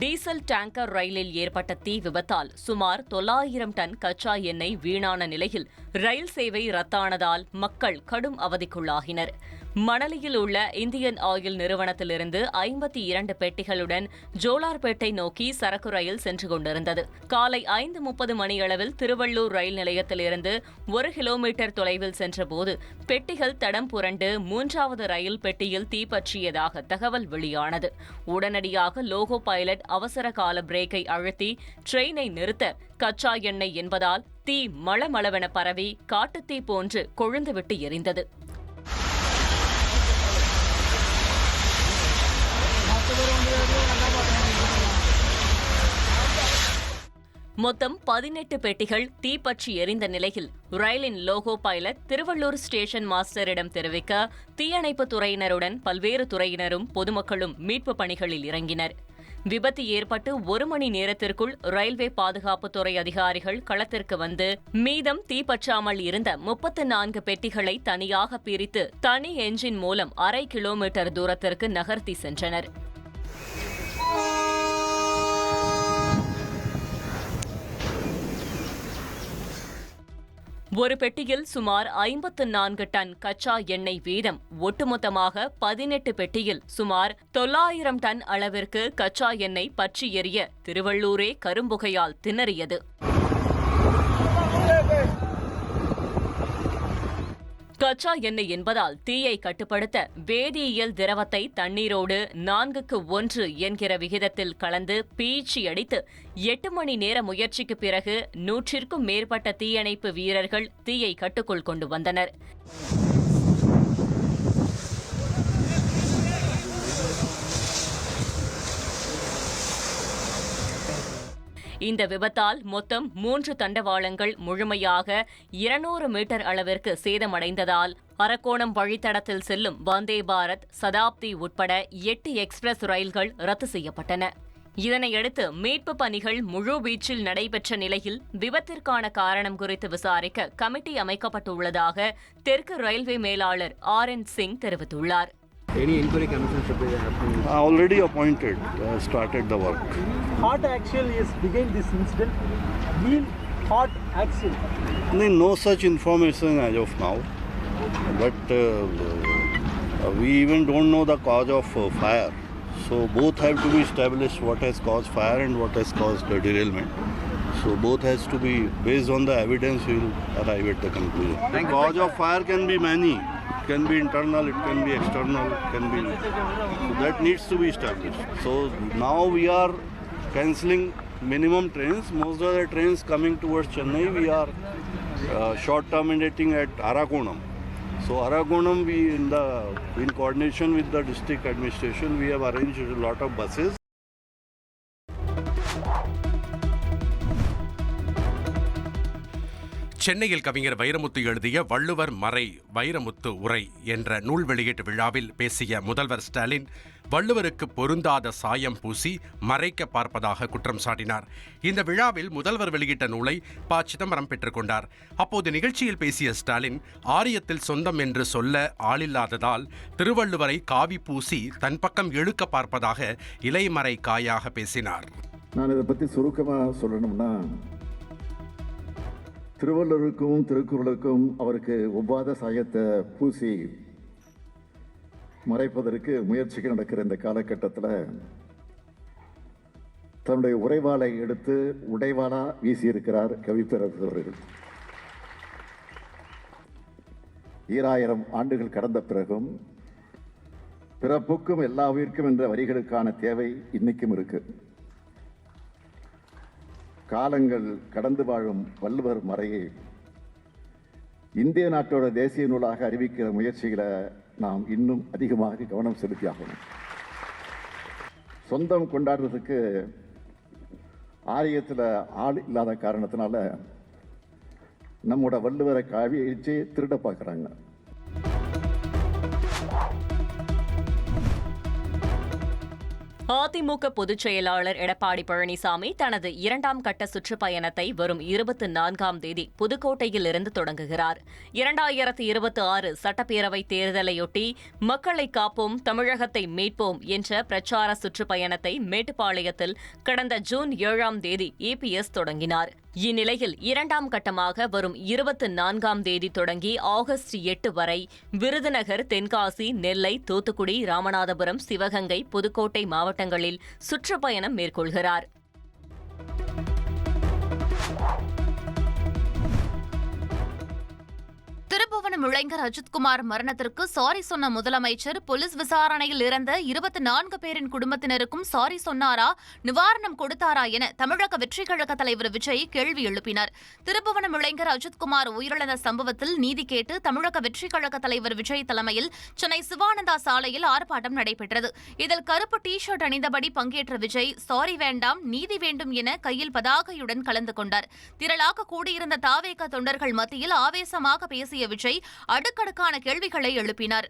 Diesel tanker ரயிலில் ஏற்பட்ட தீ விபத்தால் சுமார் 900 டன் கச்சா எண்ணெய் வீணான நிலையில் ரயில் சேவை ரத்தானதால் மக்கள் கடும் அவதிக்குள்ளாகினர். மணலியில் உள்ள இந்தியன் ஆயில் நிறுவனத்திலிருந்து 52 பெட்டிகளுடன் ஜோலார்பேட்டை நோக்கி சரக்கு ரயில் சென்று கொண்டிருந்தது. காலை 5:30 மணியளவில் திருவள்ளூர் ரயில் நிலையத்திலிருந்து 1 கிலோமீட்டர் தொலைவில் சென்றபோது பெட்டிகள் தடம் புரண்டு 3வது ரயில் பெட்டியில் தீப்பற்றியதாக தகவல் வெளியானது. உடனடியாக லோகோ பைலட் அவசர கால பிரேக்கை அழுத்தி ட்ரெயினை நிறுத்த கச்சா எண்ணெய் என்பதால் தீ மளமளவென பரவி காட்டுத்தீ போன்று கொழுந்துவிட்டு எரிந்தது. மொத்தம் 18 பெட்டிகள் தீப்பற்றி எரிந்த நிலையில் ரயிலின் லோகோ பைலட் திருவள்ளூர் ஸ்டேஷன் மாஸ்டரிடம் தெரிவிக்க தீயணைப்புத் துறையினருடன் பல்வேறு துறையினரும் பொதுமக்களும் மீட்பு பணிகளில் இறங்கினர். விபத்து ஏற்பட்டு 1 மணி நேரத்திற்குள் ரயில்வே பாதுகாப்புத்துறை அதிகாரிகள் களத்திற்கு வந்து மீதம் தீப்பற்றாமல் இருந்த 34 பெட்டிகளை தனியாக பிரித்து தனி என்ஜின் மூலம் 1/2 கிலோமீட்டர் தூரத்திற்கு நகர்த்தி சென்றனர். ஒரு பெட்டியில் சுமார் 54 டன் கச்சா எண்ணெய் வீதம். ஒட்டுமொத்தமாக 18 பெட்டியில் சுமார் 900 டன் அளவிற்கு கச்சா எண்ணெய் பற்றி எரிய திருவள்ளூரே கரும்புகையால் திணறியது. கச்சா எண்ணெய் என்பதால் தீயை கட்டுப்படுத்த வேதியியல் திரவத்தை தண்ணீரோடு 4:1 என்கிற விகிதத்தில் கலந்து பீய்ச்சி அடித்து 8 மணி நேர முயற்சிக்கு பிறகு 100க்கும் மேற்பட்ட தீயணைப்பு வீரர்கள் தீயை கட்டுக்குள் கொண்டு வந்தனர். இந்த விபத்தால் மொத்தம் 3 தண்டவாளங்கள் முழுமையாக 200 மீட்டர் அளவிற்கு சேதமடைந்ததால் அரக்கோணம் வழித்தடத்தில் செல்லும் வந்தே பாரத், சதாப்தி உட்பட 8 எக்ஸ்பிரஸ் ரயில்கள் ரத்து செய்யப்பட்டன. இதனையடுத்து மீட்பு பணிகள் முழுவீச்சில் நடைபெற்ற நிலையில் விபத்திற்கான காரணம் குறித்து விசாரிக்க கமிட்டி அமைக்கப்பட்டுள்ளதாக தெற்கு ரயில்வே மேலாளர் RN சிங் தெரிவித்துள்ளார். Any inquiry commission should be happening? Already appointed, started the work. Hot axle is behind this incident. Wheel hot axle. No such information as of now, but we even don't know the cause of fire. So both have to be established, what has caused fire and what has caused the derailment. So both has to be based on the evidence. We will arrive at the conclusion. The cause of fire can be many. It can be internal, it can be external, it can be. So that needs to be established. So now we are cancelling minimum trains. Most of the trains coming towards Chennai, we are short terminating at Arakonam. So Arakonam, we in coordination with the district administration, we have arranged a lot of buses. சென்னையில் கவிஞர் வைரமுத்து எழுதிய வள்ளுவர் மறை வைரமுத்து உரை என்ற நூல் வெளியீட்டு விழாவில் பேசிய முதல்வர் ஸ்டாலின் வள்ளுவருக்கு பொருந்தாத சாயம் பூசி மறைக்க பார்ப்பதாக குற்றம் சாட்டினார். இந்த விழாவில் முதல்வர் வெளியிட்ட நூலை ப. சிதம்பரம் பெற்றுக்கொண்டார். அப்போது நிகழ்ச்சியில் பேசிய ஸ்டாலின் ஆரியத்தில் சொந்தம் என்று சொல்ல ஆளில்லாததால் திருவள்ளுவரை காவி பூசி தன் பக்கம் இழுக்க பார்ப்பதாக இலைமறை காயாக பேசினார். நான் இதை பற்றி சுருக்கமாக சொல்லணும்னா, திருவள்ளுவருக்கும் திருக்குறளுக்கும் அவருக்கு ஒவ்வாத சாயத்தை பூசி மறைப்பதற்கு முயற்சிகள் நடக்கிற இந்த காலகட்டத்தில் தன்னுடைய உரைவாளை எடுத்து உடைவாளா வீசியிருக்கிறார் கவிப்பேரரசர்கள். 2000 ஆண்டுகள் கடந்த பிறகும் பிறப்புக்கும் எல்லா உயிர்க்கும் என்ற வரிகளுக்கான தேவை இன்னைக்கும் இருக்கு. காலங்கள் கடந்து வாழும் வள்ளுவர் மறையை இந்திய நாட்டோட தேசிய நூலாக அறிவிக்கிற முயற்சிகளை நாம் இன்னும் அதிகமாக கவனம் செலுத்தியாகணும். சொந்தம் கொண்டாடுறதுக்கு ஆரியத்தில் ஆள் இல்லாத காரணத்தினால நம்மோட வள்ளுவரை காவி அழிச்சு திருட பார்க்குறாங்க. அதிமுக பொதுச் செயலாளர் எடப்பாடி பழனிசாமி தனது 2ஆம் கட்ட சுற்றுப்பயணத்தை வரும் 24ஆம் தேதி புதுக்கோட்டையில் இருந்து தொடங்குகிறார். 2026 சட்டப்பேரவைத் தேர்தலையொட்டி மக்களை காப்போம், தமிழகத்தை மீட்போம் என்ற பிரச்சார சுற்றுப்பயணத்தை மேட்டுப்பாளையத்தில் கடந்த ஜூன் 7ஆம் தேதி இபிஎஸ் தொடங்கினார். இந்நிலையில் 2ஆம் கட்டமாக வரும் 24ஆம் தேதி தொடங்கி ஆகஸ்ட் 8 வரை விருதுநகர், தென்காசி, நெல்லை, தூத்துக்குடி, ராமநாதபுரம், சிவகங்கை, புதுக்கோட்டை மாவட்டங்களில் சுற்றுப்பயணம் மேற்கொள்கிறார். திருப்புவனம் இளைஞர் அஜித்குமார் மரணத்திற்கு சாரி சொன்ன முதலமைச்சர் போலீஸ் விசாரணையில் இறந்த 24 பேரின் குடும்பத்தினருக்கும் சாரி சொன்னாரா, நிவாரணம் கொடுத்தாரா என தமிழக வெற்றிக் கழக தலைவர் விஜய் கேள்வி எழுப்பினார். திருப்புவனம் இளைஞர் அஜித்குமார் உயிரிழந்த சம்பவத்தில் நீதி கேட்டு தமிழக வெற்றிக் கழக தலைவர் விஜய் தலைமையில் சென்னை சிவானந்தா சாலையில் ஆர்ப்பாட்டம் நடைபெற்றது. இதில் கருப்பு டி-ஷர்ட் அணிந்தபடி பங்கேற்ற விஜய் சாரி வேண்டாம், நீதி வேண்டும் என கையில் பதாகையுடன் கலந்து கொண்டார். திரளாக கூடியிருந்த தாவேக தொண்டர்கள் மத்தியில் ஆவேசமாக பேசிய விஜய் அடுக்கடுக்கான கேள்விகளை எழுப்பினார்.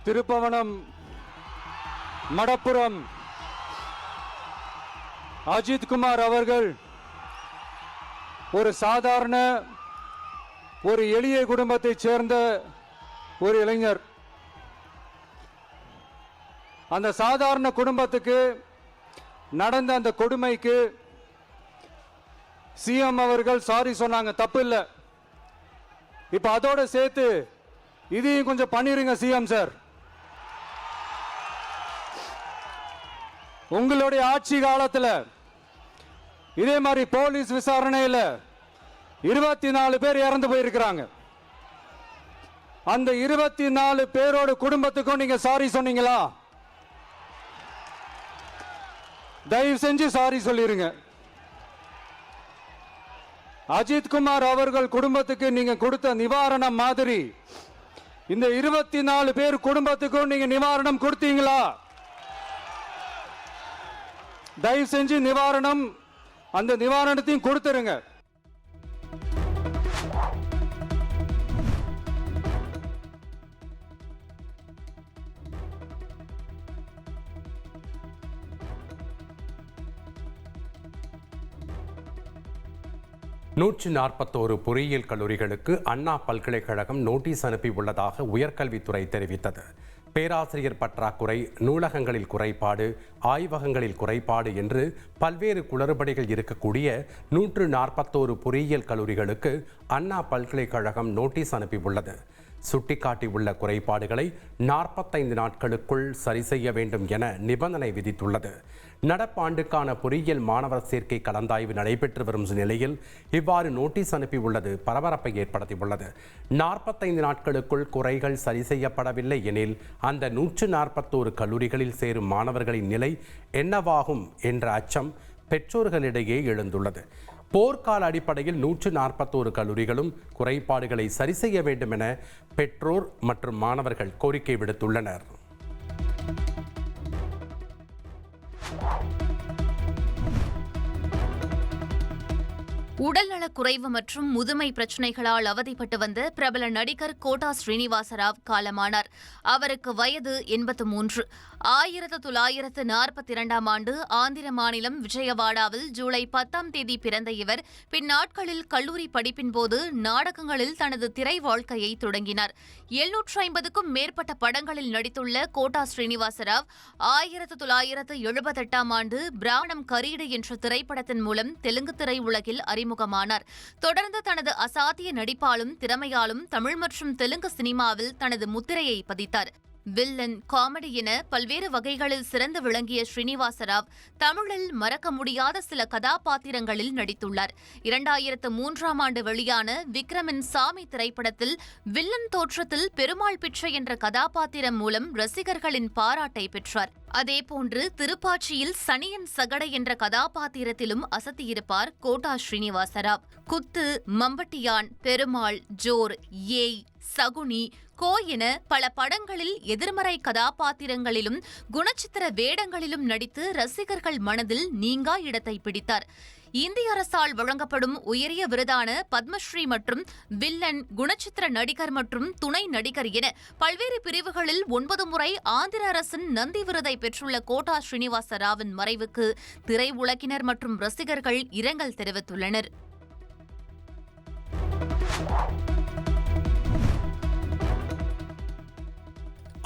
திருப்புவனம், மடப்புரம் அஜித்குமார் அவர்கள் ஒரு சாதாரண ஒரு எளிய குடும்பத்தைச் சேர்ந்த ஒரு இளைஞர். அந்த சாதாரண குடும்பத்துக்கு நடந்த அந்த கொடுமைக்கு சிஎம் அவர்கள் சாரி சொன்னாங்க, தப்பு இல்லை. இப்ப அதோட சேர்த்து இதையும் கொஞ்சம் பண்ணிருங்க சிஎம் சார். உங்களுடைய ஆட்சி காலத்தில் இதே மாதிரி போலீஸ் விசாரணையில் 24 பேர் இறந்து போயிருக்கிறாங்க. அந்த 24 பேரோட குடும்பத்துக்கும் நீங்க சாரி சொன்னீங்களா? தயவு செஞ்சு சாரி சொல்லிருங்க. அஜித்குமார் அவர்கள் குடும்பத்துக்கு நீங்க கொடுத்த நிவாரணம் மாதிரி இந்த 24 பேர் குடும்பத்துக்கும் நீங்க நிவாரணம் கொடுத்தீங்களா? தயவு செஞ்சு அந்த நிவாரணத்தையும் கொடுத்துருங்க. நூற்று 41 பொறியியல் கல்லூரிகளுக்கு அண்ணா பல்கலைக்கழகம் நோட்டீஸ் அனுப்பியுள்ளதாக உயர்கல்வித்துறை தெரிவித்தது. பேராசிரியர் பற்றாக்குறை, நூலகங்களில் குறைபாடு, ஆய்வகங்களில் குறைபாடு என்று பல்வேறு குளறுபடிகள் இருக்கக்கூடிய 141 பொறியியல் கல்லூரிகளுக்கு அண்ணா பல்கலைக்கழகம் நோட்டீஸ் அனுப்பியுள்ளது. சுட்டிக்காட்டியுள்ள குறைபாடுகளை 45 நாட்களுக்குள் சரி செய்ய வேண்டும் என நிபந்தனை விதித்துள்ளது. நடப்பாண்டுக்கான பொறியியல் மாணவர் சேர்க்கை கலந்தாய்வு நடைபெற்று வரும் நிலையில் இவ்வாறு நோட்டீஸ் அனுப்பியுள்ளது பரபரப்பை ஏற்படுத்தியுள்ளது. 45 நாட்களுக்குள் குறைகள் சரி செய்யப்படவில்லை எனில் அந்த 141 கல்லூரிகளில் சேரும் மாணவர்களின் நிலை என்னவாகும் என்ற அச்சம் பெற்றோர்களிடையே எழுந்துள்ளது. போர்க்கால அடிப்படையில் 141 கல்லூரிகளும் குறைபாடுகளை சரி செய்ய வேண்டும் என பெற்றோர் மற்றும் மாணவர்கள் கோரிக்கை விடுத்துள்ளனர். உடல்நலக்குறைவு மற்றும் முதுமை பிரச்சினைகளால் அவதிப்பட்டு வந்த பிரபல நடிகர் கோட்டா ஸ்ரீனிவாசராவ் காலமானார். அவருக்கு வயது 83. 1942ஆம் ஆண்டு ஆந்திர மாநிலம் விஜயவாடாவில் ஜூலை 10ஆம் தேதி பிறந்த இவர் பின்னாட்களில் கல்லூரி படிப்பின் போது நாடகங்களில் தனது திரை வாழ்க்கையை தொடங்கினார். 750க்கும் மேற்பட்ட படங்களில் நடித்துள்ள கோட்டா ஸ்ரீனிவாசராவ் 1978ஆம் ஆண்டு பிராணம் கரீடு என்ற திரைப்படத்தின் மூலம் தெலுங்கு திரை உலகில் அறிமுகமானார். தொடர்ந்து தனது அசாத்திய நடிப்பாலும் திறமையாலும் தமிழ் மற்றும் தெலுங்கு சினிமாவில் தனது முத்திரையை பதித்தார். வில்லன், காமெடி என பல்வேறு வகைகளில் சிறந்து விளங்கிய ஸ்ரீனிவாசராவ் தமிழில் மறக்க முடியாத சில கதாபாத்திரங்களில் நடித்துள்ளார். 2003ஆம் ஆண்டு வெளியான விக்ரமின் சாமி திரைப்படத்தில் வில்லன் தோற்றத்தில் பெருமாள் பிச்சை என்ற கதாபாத்திரம் மூலம் ரசிகர்களின் பாராட்டை பெற்றார். அதேபோன்று திருப்பாச்சியில் சனியன் சகடை என்ற கதாபாத்திரத்திலும் அசத்தியிருப்பார் கோட்டா ஸ்ரீனிவாசராவ். குத்து, மம்பட்டியான், பெருமாள், ஜோர், ஏய், சகுனி, கோ என பல படங்களில் எதிர்மறை கதாபாத்திரங்களிலும் குணச்சித்திர வேடங்களிலும் நடித்து ரசிகர்கள் மனதில் நீங்கா இடத்தை பிடித்தார். இந்திய அரசால் வழங்கப்படும் உயரிய விருதான பத்மஸ்ரீ மற்றும் வில்லன், குணச்சித்திர நடிகர் மற்றும் துணை நடிகர் என பல்வேறு பிரிவுகளில் 9 முறை ஆந்திர அரசின் நந்தி விருதை பெற்றுள்ள கோட்டா ஸ்ரீனிவாச ராவின் மறைவுக்கு திரையுலகினர் மற்றும் ரசிகர்கள் இரங்கல் தெரிவித்துள்ளனர்.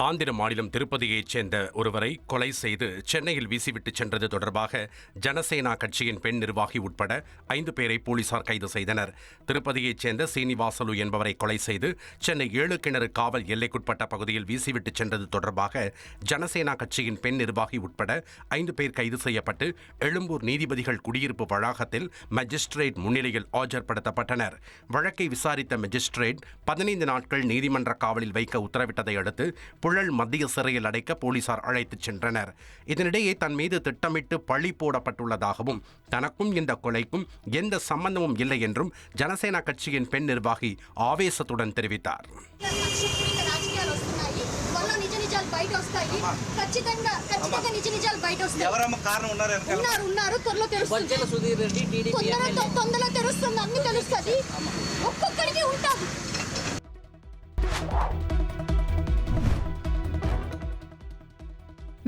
ஆந்திர மாநிலம் திருப்பதியைச் சேர்ந்த ஒருவரை கொலை செய்து சென்னையில் வீசிவிட்டு சென்றது தொடர்பாக ஜனசேனா கட்சியின் பெண் நிர்வாகி உட்பட 5 பேரை போலீசார் கைது செய்தனர். திருப்பதியைச் சேர்ந்த சீனிவாசலு என்பவரை கொலை செய்து சென்னை 7 கிணறு காவல் எல்லைக்குட்பட்ட பகுதியில் வீசிவிட்டு சென்றது தொடர்பாக ஜனசேனா கட்சியின் பெண் நிர்வாகி உட்பட 5 பேர் கைது செய்யப்பட்டு எழும்பூர் நீதிபதிகள் குடியிருப்பு வளாகத்தில் மஜிஸ்ட்ரேட் முன்னிலையில் ஆஜர்படுத்தப்பட்டனர். வழக்கை விசாரித்த மஜிஸ்ட்ரேட் 15 நாட்கள் நீதிமன்ற காவலில் வைக்க உத்தரவிட்டதை அடுத்து புழல் மத்திய சிறையில் அடைக்க போலீசார் அழைத்துச் சென்றனர். இதனிடையே தன் மீது திட்டமிட்டு பழி போடப்பட்டுள்ளதாகவும் தனக்கும் இந்த கொலைக்கும் எந்த சம்பந்தமும் இல்லை என்றும் ஜனசேனா கட்சியின் பெண் நிர்வாகி ஆவேசத்துடன் தெரிவித்தார்.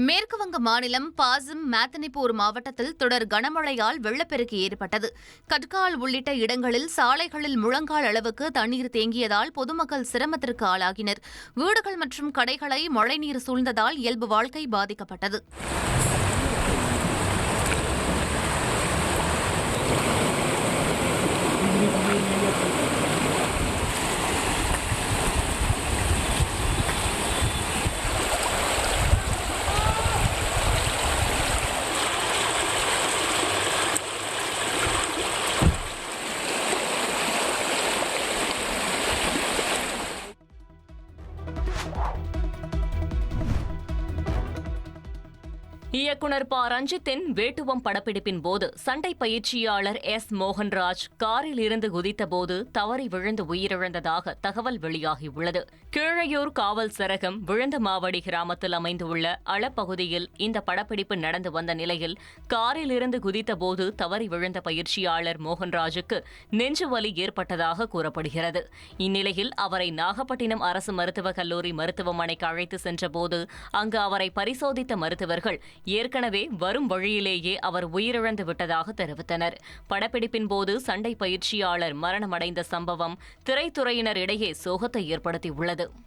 மேற்குவங்க மாநிலம் பாசிம் மேதினிபூர் மாவட்டத்தில் தொடர் கனமழையால் வெள்ளப்பெருக்கு ஏற்பட்டது. கட்கால் உள்ளிட்ட இடங்களில் சாலைகளில் முழங்கால் அளவுக்கு தண்ணீர் தேங்கியதால் பொதுமக்கள் சிரமத்திற்கு ஆளாகினர். வீடுகள் மற்றும் கடைகளை மழைநீர் சூழ்ந்ததால் இயல்பு வாழ்க்கை பாதிக்கப்பட்டது. இயக்குனர் ப. ரஞ்சித்தின் வேட்டுவம் படப்பிடிப்பின் போது சண்டை பயிற்சியாளர் எஸ். மோகன்ராஜ் காரில் இருந்து குதித்தபோது தவறி விழுந்து உயிரிழந்ததாக தகவல் வெளியாகியுள்ளது. கீழையூர் காவல் சரகம் விழுந்தமாவடி கிராமத்தில் அமைந்துள்ள அளப்பகுதியில் இந்த படப்பிடிப்பு நடந்து வந்த நிலையில் காரில் இருந்து குதித்தபோது தவறி விழுந்த பயிற்சியாளர் மோகன்ராஜுக்கு நெஞ்சுவலி ஏற்பட்டதாக கூறப்படுகிறது. இந்நிலையில் அவரை நாகப்பட்டினம் அரசு மருத்துவக் கல்லூரி மருத்துவமனைக்கு அழைத்து சென்றபோது அங்கு அவரை பரிசோதித்த மருத்துவர்கள் ஏற்கனவே வரும் வழியிலேயே அவர் உயிரிழந்து விட்டதாக தெரிவித்தனர். படப்பிடிப்பின் போது சண்டை பயிற்சியாளர் மரணமடைந்த சம்பவம் திரைத்துறையினர் இடையே சோகத்தை ஏற்படுத்தியுள்ளது.